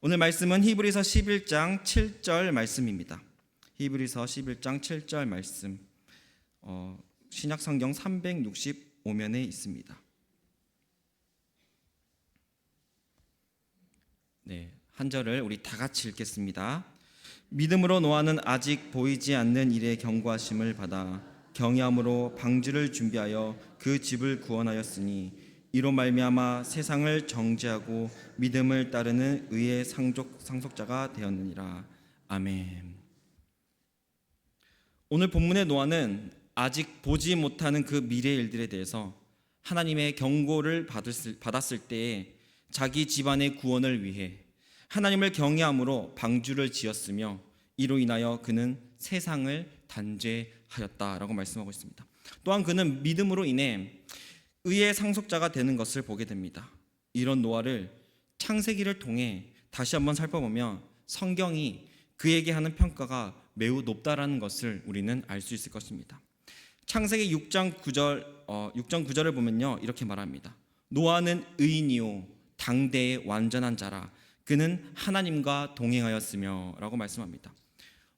오늘 말씀은 히브리서 11장 7절 말씀입니다. 히브리서 11장 7절 말씀, 신약성경 365면에 있습니다. 한 절을 우리 다 같이 읽겠습니다. 믿음으로 노아는 아직 보이지 않는 일에 경고하심을 받아 경외함으로 방주를 준비하여 그 집을 구원하였으니 이로 말미암아 세상을 정죄하고 믿음을 따르는 의의 상속자가 되었느니라. 아멘. 오늘 본문의 노아는 아직 보지 못하는 그 미래의 일들에 대해서 하나님의 경고를 받았을 때에 자기 집안의 구원을 위해 하나님을 경외함으로 방주를 지었으며 이로 인하여 그는 세상을 단죄하였다라고 말씀하고 있습니다. 또한 그는 믿음으로 인해 의의 상속자가 되는 것을 보게 됩니다. 이런 노아를 창세기를 통해 다시 한번 살펴보면 성경이 그에게 하는 평가가 매우 높다라는 것을 우리는 알 수 있을 것입니다. 창세기 6장 9절을 보면요, 이렇게 말합니다. 노아는 의인이요 당대의 완전한 자라 그는 하나님과 동행하였으며 라고 말씀합니다.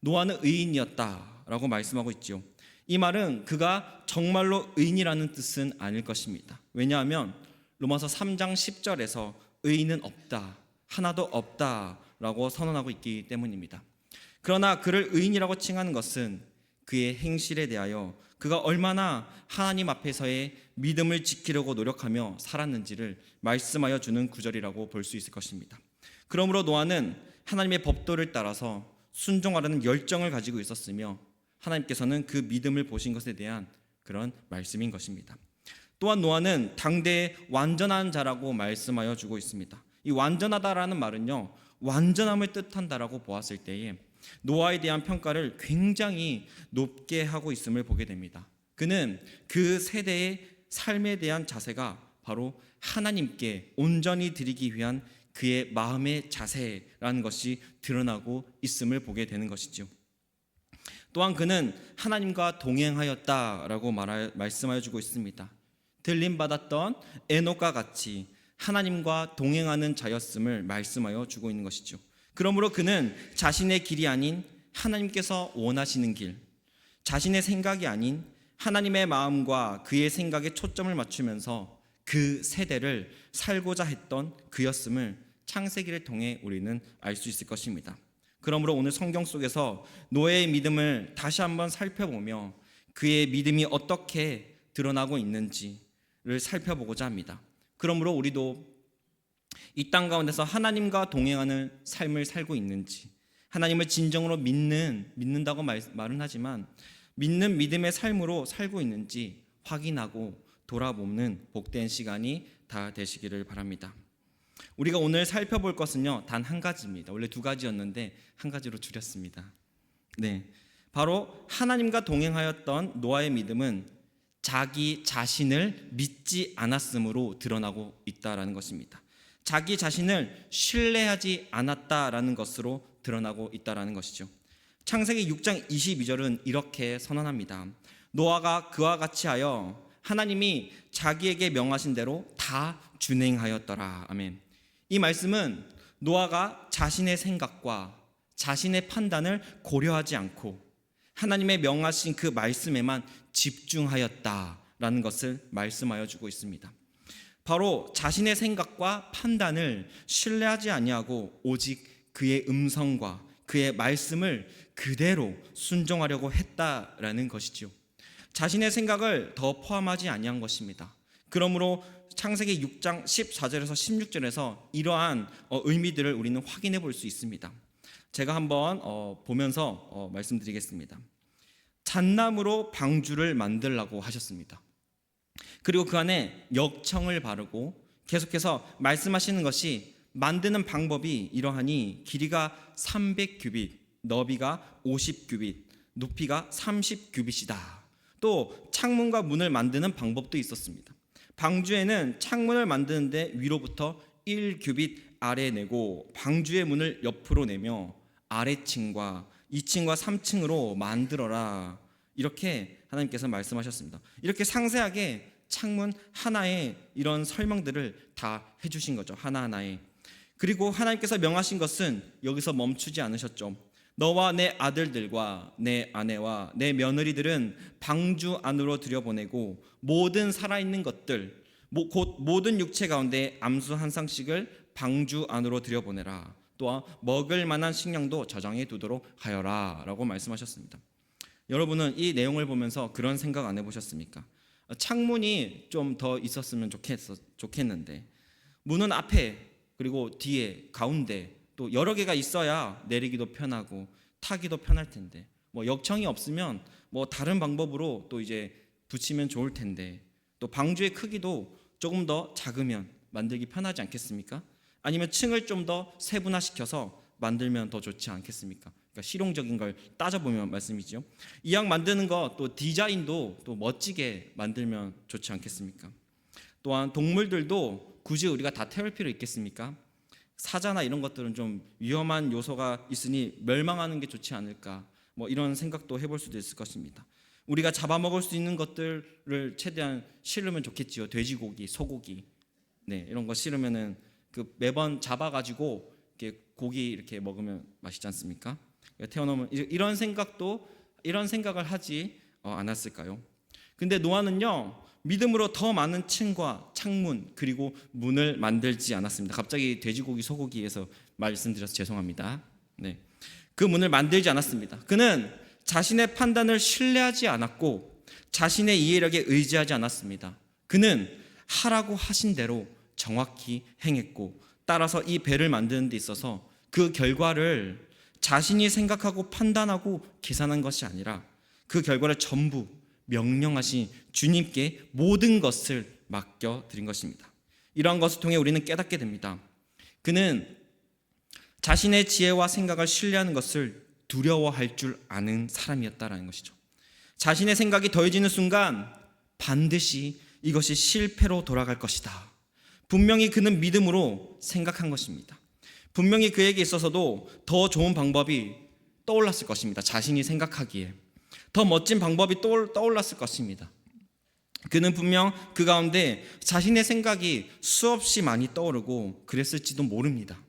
노아는 의인이었다라고 말씀하고 있죠. 이 말은 그가 정말로 의인이라는 뜻은 아닐 것입니다. 왜냐하면 로마서 3장 10절에서 의인은 없다, 하나도 없다라고 선언하고 있기 때문입니다. 그러나 그를 의인이라고 칭하는 것은 그의 행실에 대하여 그가 얼마나 하나님 앞에서의 믿음을 지키려고 노력하며 살았는지를 말씀하여 주는 구절이라고 볼 수 있을 것입니다. 그러므로 노아는 하나님의 법도를 따라서 순종하려는 열정을 가지고 있었으며 하나님께서는 그 믿음을 보신 것에 대한 그런 말씀인 것입니다. 또한 노아는 당대의 완전한 자라고 말씀하여 주고 있습니다. 이 완전하다라는 말은요, 완전함을 뜻한다라고 보았을 때에 노아에 대한 평가를 굉장히 높게 하고 있음을 보게 됩니다. 그는 그 세대의 삶에 대한 자세가 바로 하나님께 온전히 드리기 위한 그의 마음의 자세라는 것이 드러나고 있음을 보게 되는 것이죠. 또한 그는 하나님과 동행하였다라고 말씀하여 주고 있습니다. 들림받았던 에녹과 같이 하나님과 동행하는 자였음을 말씀하여 주고 있는 것이죠. 그러므로 그는 자신의 길이 아닌 하나님께서 원하시는 길, 자신의 생각이 아닌 하나님의 마음과 그의 생각에 초점을 맞추면서 그 세대를 살고자 했던 그였음을 창세기를 통해 우리는 알 수 있을 것입니다. 그러므로 오늘 성경 속에서 노아의 믿음을 다시 한번 살펴보며 그의 믿음이 어떻게 드러나고 있는지를 살펴보고자 합니다. 그러므로 우리도 이 땅 가운데서 하나님과 동행하는 삶을 살고 있는지, 하나님을 진정으로 믿는다고 말은 하지만 믿는 믿음의 삶으로 살고 있는지 확인하고 돌아보는 복된 시간이 다 되시기를 바랍니다. 우리가 오늘 살펴볼 것은요, 단 한 가지입니다. 원래 두 가지였는데 한 가지로 줄였습니다. 바로 하나님과 동행하였던 노아의 믿음은 자기 자신을 믿지 않았으므로 드러나고 있다라는 것입니다. 자기 자신을 신뢰하지 않았다라는 것으로 드러나고 있다라는 것이죠. 창세기 6장 22절은 이렇게 선언합니다. 노아가 그와 같이 하여 하나님이 자기에게 명하신 대로 다 준행하였더라. 아멘. 이 말씀은 노아가 자신의 생각과 자신의 판단을 고려하지 않고 하나님의 명하신 그 말씀에만 집중하였다라는 것을 말씀하여 주고 있습니다. 바로 자신의 생각과 판단을 신뢰하지 아니하고 오직 그의 음성과 그의 말씀을 그대로 순종하려고 했다라는 것이죠. 자신의 생각을 더 포함하지 아니한 것입니다. 그러므로 창세기 6장 14절에서 16절에서 이러한 의미들을 우리는 확인해 볼 수 있습니다. 제가 한번 보면서 말씀드리겠습니다. 잣나무로 방주를 만들라고 하셨습니다. 그리고 그 안에 역청을 바르고 계속해서 말씀하시는 것이 만드는 방법이 이러하니 길이가 300규빗, 너비가 50규빗, 높이가 30규빗이다. 또 창문과 문을 만드는 방법도 있었습니다. 방주에는 창문을 만드는데 위로부터 1규빗 아래 내고 방주의 문을 옆으로 내며 아래층과 2층과 3층으로 만들어라. 이렇게 하나님께서 말씀하셨습니다. 이렇게 상세하게 창문 하나에 이런 설명들을 다 해주신 거죠. 하나하나에. 그리고 하나님께서 명하신 것은 여기서 멈추지 않으셨죠. 너와 내 아들들과 내 아내와 내 며느리들은 방주 안으로 들여보내고 모든 살아있는 것들 곧 모든 육체 가운데 암수 한 쌍씩을 방주 안으로 들여보내라. 또한 먹을 만한 식량도 저장해 두도록 하여라 라고 말씀하셨습니다. 여러분은 이 내용을 보면서 그런 생각 안 해보셨습니까? 창문이 좀 더 있었으면 좋겠는데 문은 앞에 그리고 뒤에 가운데 또 여러 개가 있어야 내리기도 편하고 타기도 편할 텐데 뭐 역청이 없으면 뭐 다른 방법으로 또 이제 붙이면 좋을 텐데 또 방주의 크기도 조금 더 작으면 만들기 편하지 않겠습니까? 아니면 층을 좀 더 세분화시켜서 만들면 더 좋지 않겠습니까? 그러니까 실용적인 걸 따져보면 말씀이죠. 이왕 만드는 거 또 디자인도 또 멋지게 만들면 좋지 않겠습니까? 또한 동물들도 굳이 우리가 다 태울 필요 있겠습니까? 사자나 이런 것들은 좀 위험한 요소가 있으니 멸망하는 게 좋지 않을까, 뭐 이런 생각도 해볼 수도 있을 것입니다. 우리가 잡아먹을 수 있는 것들을 최대한 실으면 좋겠지요. 돼지고기, 소고기, 이런 거 실으면은 그 매번 잡아가지고 이렇게 고기 이렇게 먹으면 맛있지 않습니까? 태어나면 이런 생각을 하지 않았을까요? 근데 노아는요, 믿음으로 더 많은 층과 창문 그리고 문을 만들지 않았습니다. 갑자기 돼지고기, 소고기에서 말씀드려서 죄송합니다. 그 문을 만들지 않았습니다. 그는 자신의 판단을 신뢰하지 않았고 자신의 이해력에 의지하지 않았습니다. 그는 하라고 하신 대로 정확히 행했고 따라서 이 배를 만드는 데 있어서 그 결과를 자신이 생각하고 판단하고 계산한 것이 아니라 그 결과를 전부 명령하신 주님께 모든 것을 맡겨드린 것입니다. 이러한 것을 통해 우리는 깨닫게 됩니다. 그는 자신의 지혜와 생각을 신뢰하는 것을 두려워할 줄 아는 사람이었다라는 것이죠. 자신의 생각이 더해지는 순간 반드시 이것이 실패로 돌아갈 것이다. 분명히 그는 믿음으로 생각한 것입니다. 분명히 그에게 있어서도 더 좋은 방법이 떠올랐을 것입니다. 자신이 생각하기에 더 멋진 방법이 떠올랐을 것입니다. 그는 분명 그 가운데 자신의 생각이 수없이 많이 떠오르고 그랬을지도 모릅니다.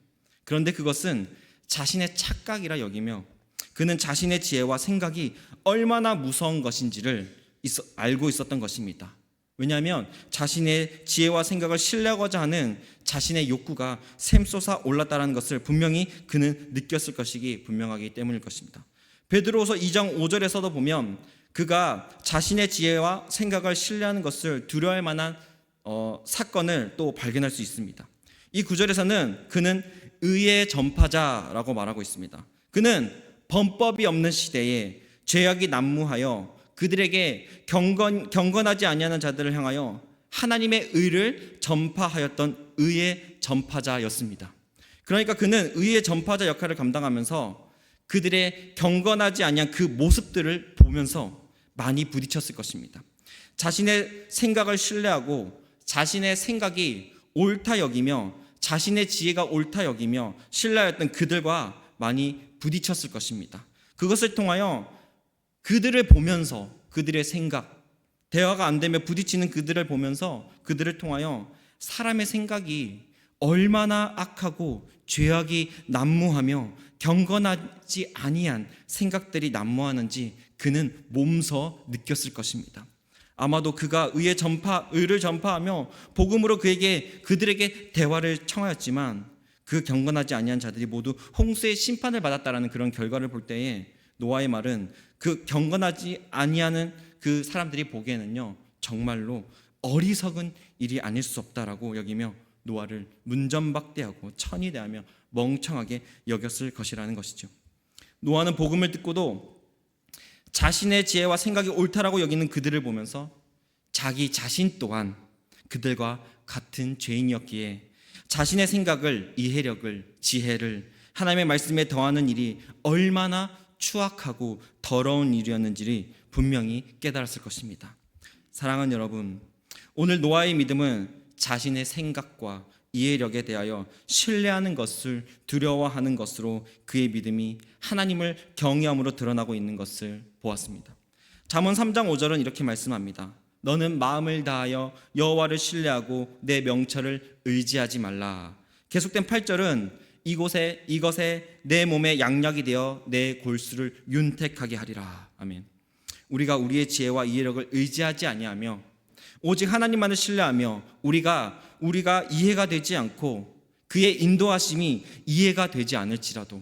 그런데 그것은 자신의 착각이라 여기며 그는 자신의 지혜와 생각이 얼마나 무서운 것인지를 알고 있었던 것입니다. 왜냐하면 자신의 지혜와 생각을 신뢰하고자 하는 자신의 욕구가 샘솟아 올랐다는 것을 분명히 그는 느꼈을 것이기 분명하기 때문일 것입니다. 베드로후서 2장 5절에서도 보면 그가 자신의 지혜와 생각을 신뢰하는 것을 두려워할 만한 사건을 또 발견할 수 있습니다. 이 구절에서는 그는 의의 전파자라고 말하고 있습니다. 그는 범법이 없는 시대에 죄악이 난무하여 그들에게 경건하지 아니하는 자들을 향하여 하나님의 의를 전파하였던 의의 전파자였습니다. 그러니까 그는 의의 전파자 역할을 감당하면서 그들의 경건하지 아니한 그 모습들을 보면서 많이 부딪혔을 것입니다. 자신의 생각을 신뢰하고 자신의 생각이 옳다 여기며 자신의 지혜가 옳다 여기며 신뢰하였던 그들과 많이 부딪혔을 것입니다. 그것을 통하여 그들을 보면서 그들의 생각, 대화가 안 되며 부딪히는 그들을 보면서 그들을 통하여 사람의 생각이 얼마나 악하고 죄악이 난무하며 경건하지 아니한 생각들이 난무하는지 그는 몸소 느꼈을 것입니다. 아마도 그가 의를 전파하며 복음으로 그들에게 대화를 청하였지만 그 경건하지 아니한 자들이 모두 홍수의 심판을 받았다라는 그런 결과를 볼 때에 노아의 말은 그 경건하지 아니하는 그 사람들이 보기에는요 정말로 어리석은 일이 아닐 수 없다라고 여기며 노아를 문전박대하고 천이대하며 멍청하게 여겼을 것이라는 것이죠. 노아는 복음을 듣고도 자신의 지혜와 생각이 옳다라고 여기는 그들을 보면서 자기 자신 또한 그들과 같은 죄인이었기에 자신의 생각을, 이해력을, 지혜를 하나님의 말씀에 더하는 일이 얼마나 추악하고 더러운 일이었는지를 분명히 깨달았을 것입니다. 사랑하는 여러분, 오늘 노아의 믿음은 자신의 생각과 이해력에 대하여 신뢰하는 것을 두려워하는 것으로 그의 믿음이 하나님을 경외함으로 드러나고 있는 것을 보았습니다. 잠언 3장 5절은 이렇게 말씀합니다. 너는 마음을 다하여 여호와를 신뢰하고 내 명철을 의지하지 말라. 계속된 8절은 이것에 내 몸에 양약이 되어 내 골수를 윤택하게 하리라. 아멘. 우리가 우리의 지혜와 이해력을 의지하지 아니하며 오직 하나님만을 신뢰하며 우리가 이해가 되지 않고 그의 인도하심이 이해가 되지 않을지라도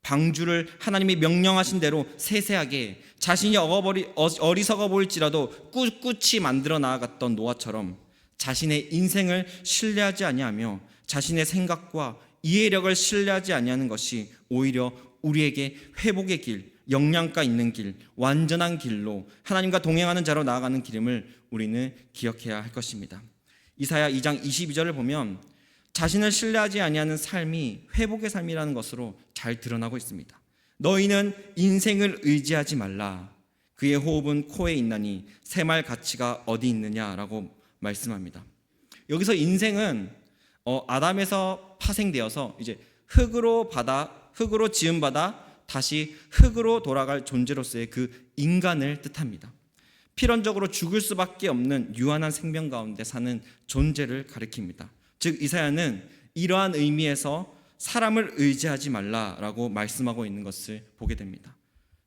방주를 하나님이 명령하신 대로 세세하게 자신이 어리석어 보일지라도 꿋꿋이 만들어 나아갔던 노아처럼 자신의 인생을 신뢰하지 아니하며 자신의 생각과 이해력을 신뢰하지 아니하는 것이 오히려 우리에게 회복의 길, 영양가 있는 길, 완전한 길로 하나님과 동행하는 자로 나아가는 길임을 우리는 기억해야 할 것입니다. 이사야 2장 22절을 보면 자신을 신뢰하지 아니하는 삶이 회복의 삶이라는 것으로 잘 드러나고 있습니다. 너희는 인생을 의지하지 말라. 그의 호흡은 코에 있나니 새말 가치가 어디 있느냐라고 말씀합니다. 여기서 인생은 아담에서 파생되어서 이제 흙으로 지음받아 다시 흙으로 돌아갈 존재로서의 그 인간을 뜻합니다. 필연적으로 죽을 수밖에 없는 유한한 생명 가운데 사는 존재를 가리킵니다. 즉 이사야는 이러한 의미에서 사람을 의지하지 말라라고 말씀하고 있는 것을 보게 됩니다.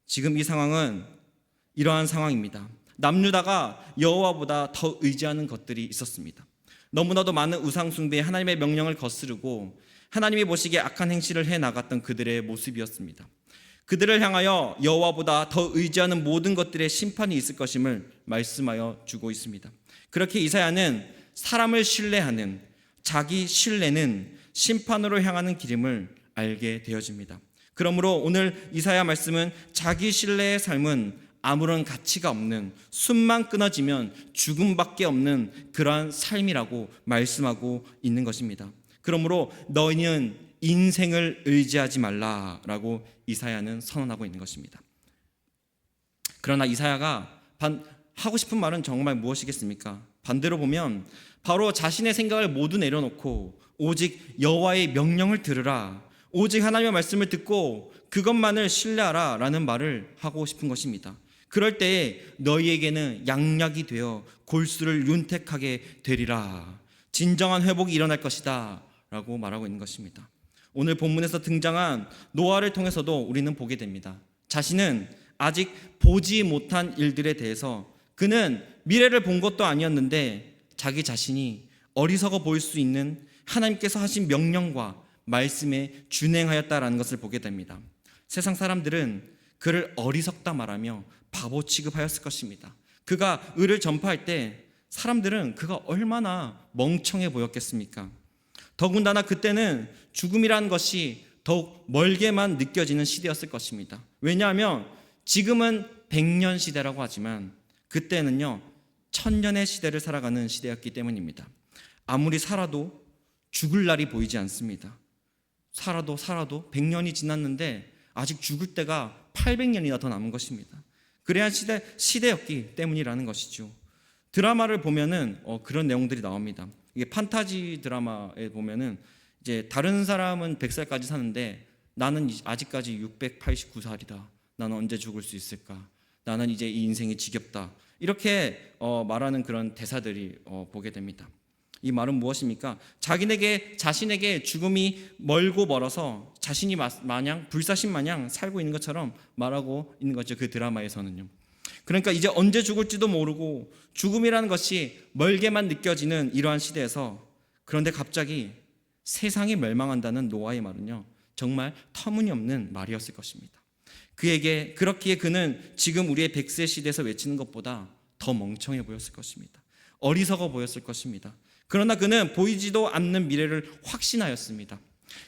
지금 이 상황은 이러한 상황입니다. 남유다가 여호와보다 더 의지하는 것들이 있었습니다. 너무나도 많은 우상 숭배에 하나님의 명령을 거스르고 하나님이 보시기에 악한 행실을 해나갔던 그들의 모습이었습니다. 그들을 향하여 여호와보다 더 의지하는 모든 것들의 심판이 있을 것임을 말씀하여 주고 있습니다. 그렇게 이사야는 사람을 신뢰하는 자기 신뢰는 심판으로 향하는 길임을 알게 되어집니다. 그러므로 오늘 이사야 말씀은 자기 신뢰의 삶은 아무런 가치가 없는, 숨만 끊어지면 죽음밖에 없는 그러한 삶이라고 말씀하고 있는 것입니다. 그러므로 너희는 인생을 의지하지 말라라고 이사야는 선언하고 있는 것입니다. 그러나 이사야가 하고 싶은 말은 정말 무엇이겠습니까? 반대로 보면 바로 자신의 생각을 모두 내려놓고 오직 여호와의 명령을 들으라, 오직 하나님의 말씀을 듣고 그것만을 신뢰하라 라는 말을 하고 싶은 것입니다. 그럴 때에 너희에게는 양약이 되어 골수를 윤택하게 되리라, 진정한 회복이 일어날 것이다 라고 말하고 있는 것입니다. 오늘 본문에서 등장한 노아를 통해서도 우리는 보게 됩니다. 자신은 아직 보지 못한 일들에 대해서 그는 미래를 본 것도 아니었는데 자기 자신이 어리석어 보일 수 있는 하나님께서 하신 명령과 말씀에 준행하였다라는 것을 보게 됩니다. 세상 사람들은 그를 어리석다 말하며 바보 취급하였을 것입니다. 그가 의를 전파할 때 사람들은 그가 얼마나 멍청해 보였겠습니까? 더군다나 그때는 죽음이라는 것이 더욱 멀게만 느껴지는 시대였을 것입니다. 왜냐하면 지금은 100년 시대라고 하지만 그때는요 1000년의 시대를 살아가는 시대였기 때문입니다. 아무리 살아도 죽을 날이 보이지 않습니다. 살아도 100년이 지났는데 아직 죽을 때가 800년이나 더 남은 것입니다. 그래야 시대였기 때문이라는 것이죠. 드라마를 보면은 그런 내용들이 나옵니다. 이게 판타지 드라마에 보면은 이제 다른 사람은 100살까지 사는데 나는 아직까지 689살이다. 나는 언제 죽을 수 있을까? 나는 이제 이 인생이 지겹다. 이렇게 말하는 그런 대사들이 보게 됩니다. 이 말은 무엇입니까? 자신에게 죽음이 멀고 멀어서 자신이 마냥 불사신 마냥 살고 있는 것처럼 말하고 있는 거죠. 그 드라마에서는요. 그러니까 이제 언제 죽을지도 모르고 죽음이라는 것이 멀게만 느껴지는 이러한 시대에서, 그런데 갑자기 세상이 멸망한다는 노아의 말은요 정말 터무니없는 말이었을 것입니다. 그렇기에 그는 지금 우리의 100세 시대에서 외치는 것보다 더 멍청해 보였을 것입니다. 어리석어 보였을 것입니다. 그러나 그는 보이지도 않는 미래를 확신하였습니다.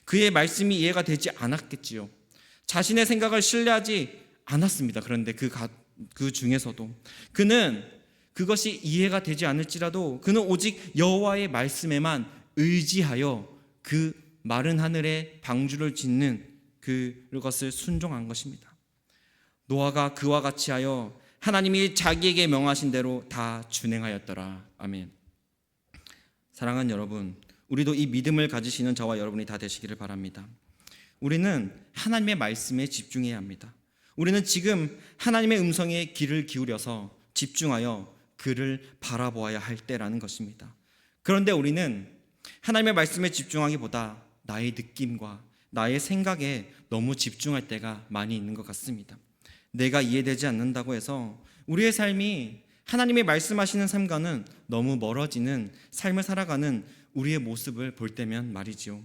그의 말씀이 이해가 되지 않았겠지요. 자신의 생각을 신뢰하지 않았습니다. 그런데 그 중에서도 그는 그것이 이해가 되지 않을지라도 그는 오직 여호와의 말씀에만 의지하여 그 마른 하늘에 방주를 짓는 그것을 순종한 것입니다. 노아가 그와 같이 하여 하나님이 자기에게 명하신 대로 다 준행하였더라. 아멘. 사랑하는 여러분, 우리도 이 믿음을 가지시는 저와 여러분이 다 되시기를 바랍니다. 우리는 하나님의 말씀에 집중해야 합니다. 우리는 지금 하나님의 음성에 귀를 기울여서 집중하여 그를 바라보아야 할 때라는 것입니다. 그런데 우리는 하나님의 말씀에 집중하기보다 나의 느낌과 나의 생각에 너무 집중할 때가 많이 있는 것 같습니다. 내가 이해되지 않는다고 해서 우리의 삶이 하나님의 말씀하시는 삶과는 너무 멀어지는 삶을 살아가는 우리의 모습을 볼 때면 말이지요.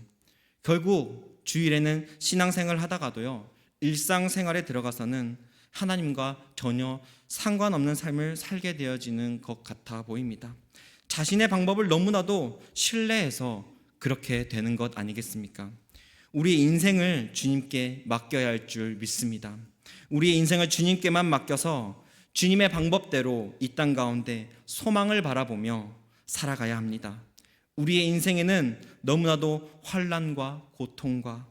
결국 주일에는 신앙생활을 하다가도요, 일상생활에 들어가서는 하나님과 전혀 상관없는 삶을 살게 되어지는 것 같아 보입니다. 자신의 방법을 너무나도 신뢰해서 그렇게 되는 것 아니겠습니까? 우리의 인생을 주님께 맡겨야 할 줄 믿습니다. 우리의 인생을 주님께만 맡겨서 주님의 방법대로 이 땅 가운데 소망을 바라보며 살아가야 합니다. 우리의 인생에는 너무나도 환난과 고통과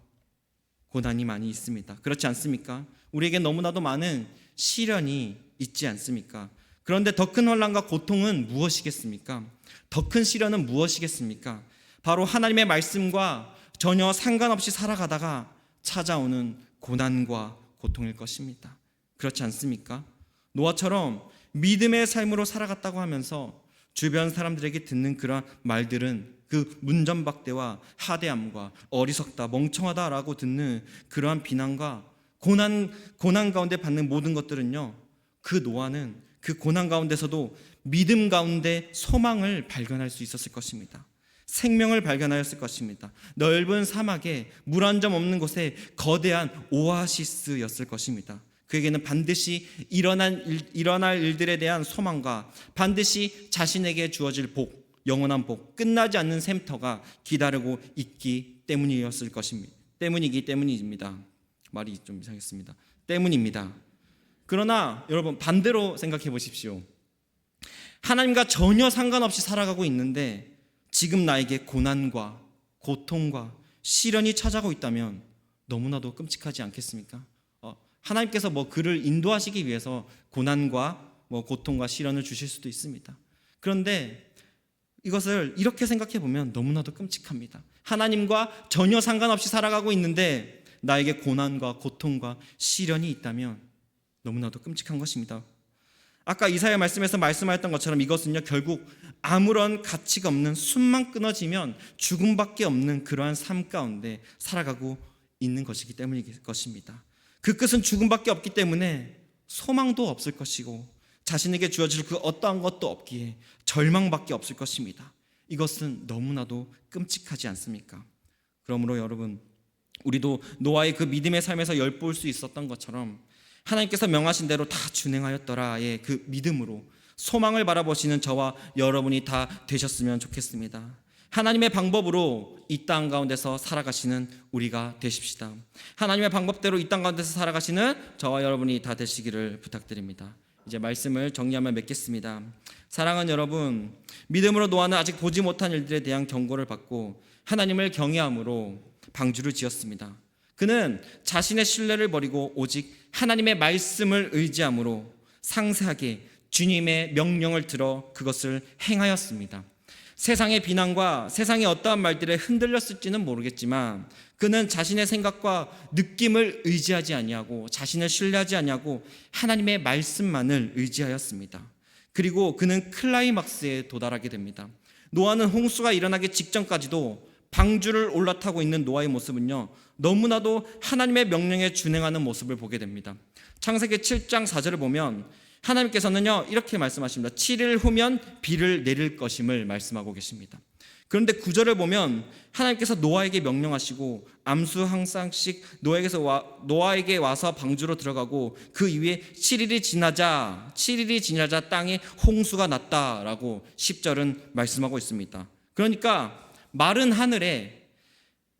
고난이 많이 있습니다. 그렇지 않습니까? 우리에게 너무나도 많은 시련이 있지 않습니까? 그런데 더 큰 환난과 고통은 무엇이겠습니까? 더 큰 시련은 무엇이겠습니까? 바로 하나님의 말씀과 전혀 상관없이 살아가다가 찾아오는 고난과 고통일 것입니다. 그렇지 않습니까? 노아처럼 믿음의 삶으로 살아갔다고 하면서 주변 사람들에게 듣는 그런 말들은 그 문전박대와 하대함과 어리석다, 멍청하다라고 듣는 그러한 비난과 고난 가운데 받는 모든 것들은요, 그 노아는 그 고난 가운데서도 믿음 가운데 소망을 발견할 수 있었을 것입니다. 생명을 발견하였을 것입니다. 넓은 사막에 물 한 점 없는 곳에 거대한 오아시스였을 것입니다. 그에게는 반드시 일어날 일들에 대한 소망과 반드시 자신에게 주어질 복, 영원한 복, 끝나지 않는 샘터가 기다리고 있기 때문이었을 것입니다. 때문입니다. 말이 좀 이상했습니다. 때문입니다. 그러나 여러분, 반대로 생각해 보십시오. 하나님과 전혀 상관없이 살아가고 있는데 지금 나에게 고난과 고통과 시련이 찾아오고 있다면 너무나도 끔찍하지 않겠습니까? 하나님께서 그를 인도하시기 위해서 고난과 고통과 시련을 주실 수도 있습니다. 그런데 이것을 이렇게 생각해 보면 너무나도 끔찍합니다. 하나님과 전혀 상관없이 살아가고 있는데 나에게 고난과 고통과 시련이 있다면 너무나도 끔찍한 것입니다. 아까 이사야 말씀에서 말씀하였던 것처럼 이것은요, 결국 아무런 가치가 없는, 숨만 끊어지면 죽음밖에 없는 그러한 삶 가운데 살아가고 있는 것이기 때문일 것입니다. 그 끝은 죽음밖에 없기 때문에 소망도 없을 것이고 자신에게 주어질 그 어떠한 것도 없기에 절망밖에 없을 것입니다. 이것은 너무나도 끔찍하지 않습니까? 그러므로 여러분, 우리도 노아의 그 믿음의 삶에서 엿볼 수 있었던 것처럼 하나님께서 명하신 대로 다 준행하였더라의 그 믿음으로 소망을 바라보시는 저와 여러분이 다 되셨으면 좋겠습니다. 하나님의 방법으로 이 땅 가운데서 살아가시는 우리가 되십시다. 하나님의 방법대로 이 땅 가운데서 살아가시는 저와 여러분이 다 되시기를 부탁드립니다. 이제 말씀을 정리하며 맺겠습니다. 사랑하는 여러분, 믿음으로 노아는 아직 보지 못한 일들에 대한 경고를 받고 하나님을 경외함으로 방주를 지었습니다. 그는 자신의 신뢰를 버리고 오직 하나님의 말씀을 의지함으로 상세하게 주님의 명령을 들어 그것을 행하였습니다. 세상의 비난과 세상의 어떠한 말들에 흔들렸을지는 모르겠지만 그는 자신의 생각과 느낌을 의지하지 아니하고 자신을 신뢰하지 아니하고 하나님의 말씀만을 의지하였습니다. 그리고 그는 클라이막스에 도달하게 됩니다. 노아는 홍수가 일어나기 직전까지도 방주를 올라타고 있는 노아의 모습은요, 너무나도 하나님의 명령에 준행하는 모습을 보게 됩니다. 창세기 7장 4절을 보면 하나님께서는요, 이렇게 말씀하십니다. 7일 후면 비를 내릴 것임을 말씀하고 계십니다. 그런데 9절을 보면 하나님께서 노아에게 명령하시고 암수 한 쌍씩 노아에게 와서 방주로 들어가고 그 이후에 7일이 지나자 땅에 홍수가 났다라고 10절은 말씀하고 있습니다. 그러니까 마른 하늘에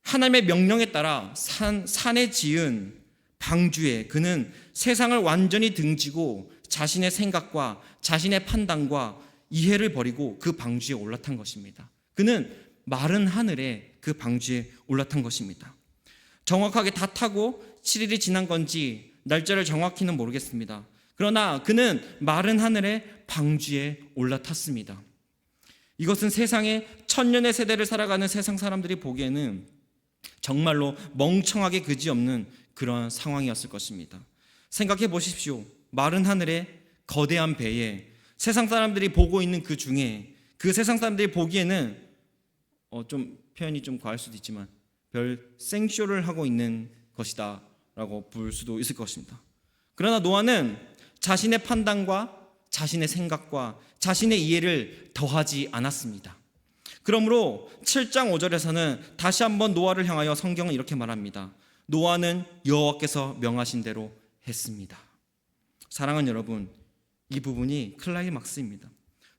하나님의 명령에 따라 산에 지은 방주에 그는 세상을 완전히 등지고 자신의 생각과 자신의 판단과 이해를 버리고 그 방주에 올라탄 것입니다. 그는 마른 하늘에 그 방주에 올라탄 것입니다. 정확하게 다 타고 7일이 지난 건지 날짜를 정확히는 모르겠습니다. 그러나 그는 마른 하늘에 방주에 올라탔습니다. 이것은 세상의 천년의 세대를 살아가는 세상 사람들이 보기에는 정말로 멍청하게 그지없는 그런 상황이었을 것입니다. 생각해 보십시오. 마른 하늘에 거대한 배에 세상 사람들이 보고 있는 그 중에 그 세상 사람들이 보기에는 좀 표현이 좀 과할 수도 있지만 별 생쇼를 하고 있는 것이다 라고 볼 수도 있을 것입니다. 그러나 노아는 자신의 판단과 자신의 생각과 자신의 이해를 더하지 않았습니다. 그러므로 7장 5절에서는 다시 한번 노아를 향하여 성경은 이렇게 말합니다. 노아는 여호와께서 명하신 대로 했습니다. 사랑하는 여러분, 이 부분이 클라이막스입니다.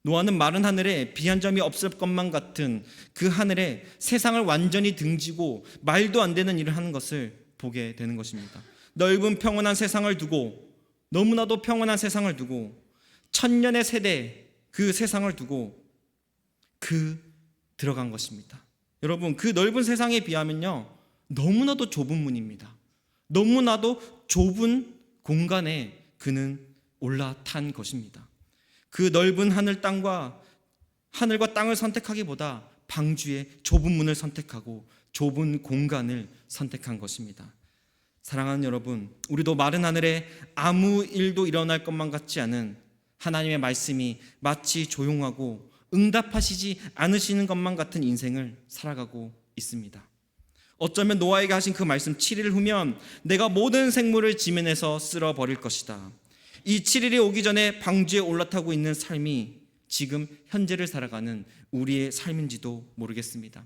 노아는 마른 하늘에 비 한 점이 없을 것만 같은 그 하늘에 세상을 완전히 등지고 말도 안 되는 일을 하는 것을 보게 되는 것입니다. 넓은 평온한 세상을 두고, 너무나도 평온한 세상을 두고, 천년의 세대 그 세상을 두고 들어간 것입니다. 여러분, 그 넓은 세상에 비하면요, 너무나도 좁은 문입니다. 너무나도 좁은 공간에 그는 올라탄 것입니다. 그 넓은 하늘과 땅을 선택하기보다 방주의 좁은 문을 선택하고 좁은 공간을 선택한 것입니다. 사랑하는 여러분, 우리도 마른 하늘에 아무 일도 일어날 것만 같지 않은 하나님의 말씀이 마치 조용하고 응답하시지 않으시는 것만 같은 인생을 살아가고 있습니다. 어쩌면 노아에게 하신 그 말씀 7일 후면 내가 모든 생물을 지면에서 쓸어버릴 것이다. 이 7일이 오기 전에 방주에 올라타고 있는 삶이 지금 현재를 살아가는 우리의 삶인지도 모르겠습니다.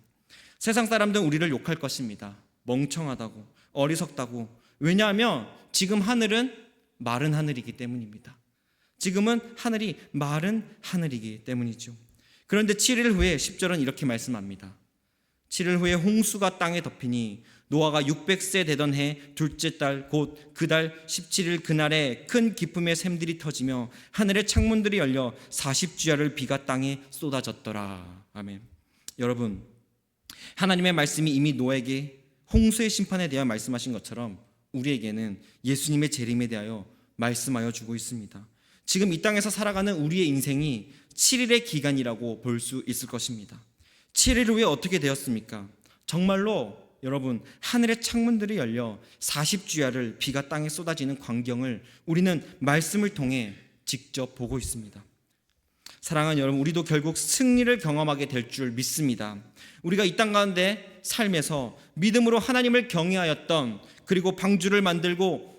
세상 사람들은 우리를 욕할 것입니다. 멍청하다고, 어리석다고. 왜냐하면 지금 하늘은 마른 하늘이기 때문입니다. 지금은 하늘이 마른 하늘이기 때문이죠. 그런데 7일 후에 10절은 이렇게 말씀합니다. 7일 후에 홍수가 땅에 덮이니 노아가 600세 되던 해 둘째 달 곧 그 달 17일 그날에 큰 기쁨의 샘들이 터지며 하늘의 창문들이 열려 40주야를 비가 땅에 쏟아졌더라. 아멘. 여러분, 하나님의 말씀이 이미 노아에게 홍수의 심판에 대하여 말씀하신 것처럼 우리에게는 예수님의 재림에 대하여 말씀하여 주고 있습니다. 지금 이 땅에서 살아가는 우리의 인생이 7일의 기간이라고 볼 수 있을 것입니다. 7일 후에 어떻게 되었습니까? 정말로 여러분, 하늘의 창문들이 열려 40주야를 비가 땅에 쏟아지는 광경을 우리는 말씀을 통해 직접 보고 있습니다. 사랑하는 여러분, 우리도 결국 승리를 경험하게 될 줄 믿습니다. 우리가 이 땅 가운데 삶에서 믿음으로 하나님을 경외하였던, 그리고 방주를 만들고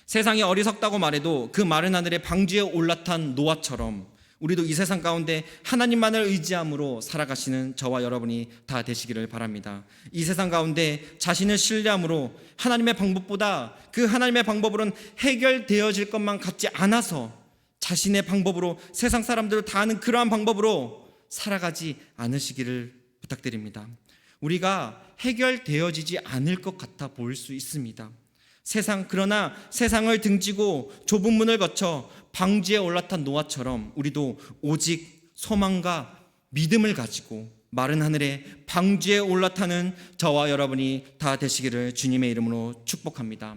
세상이 어리석다고 말해도 그 마른 하늘에 방주에 올라탄 노아처럼 우리도 이 세상 가운데 하나님만을 의지함으로 살아가시는 저와 여러분이 다 되시기를 바랍니다. 이 세상 가운데 자신을 신뢰함으로 하나님의 방법보다 그 하나님의 방법으로는 해결되어질 것만 같지 않아서 자신의 방법으로 세상 사람들을 다 아는 그러한 방법으로 살아가지 않으시기를 부탁드립니다. 우리가 해결되어지지 않을 것 같아 보일 수 있습니다. 그러나 세상을 등지고 좁은 문을 거쳐 방주에 올라탄 노아처럼 우리도 오직 소망과 믿음을 가지고 마른 하늘에 방주에 올라타는 저와 여러분이 다 되시기를 주님의 이름으로 축복합니다.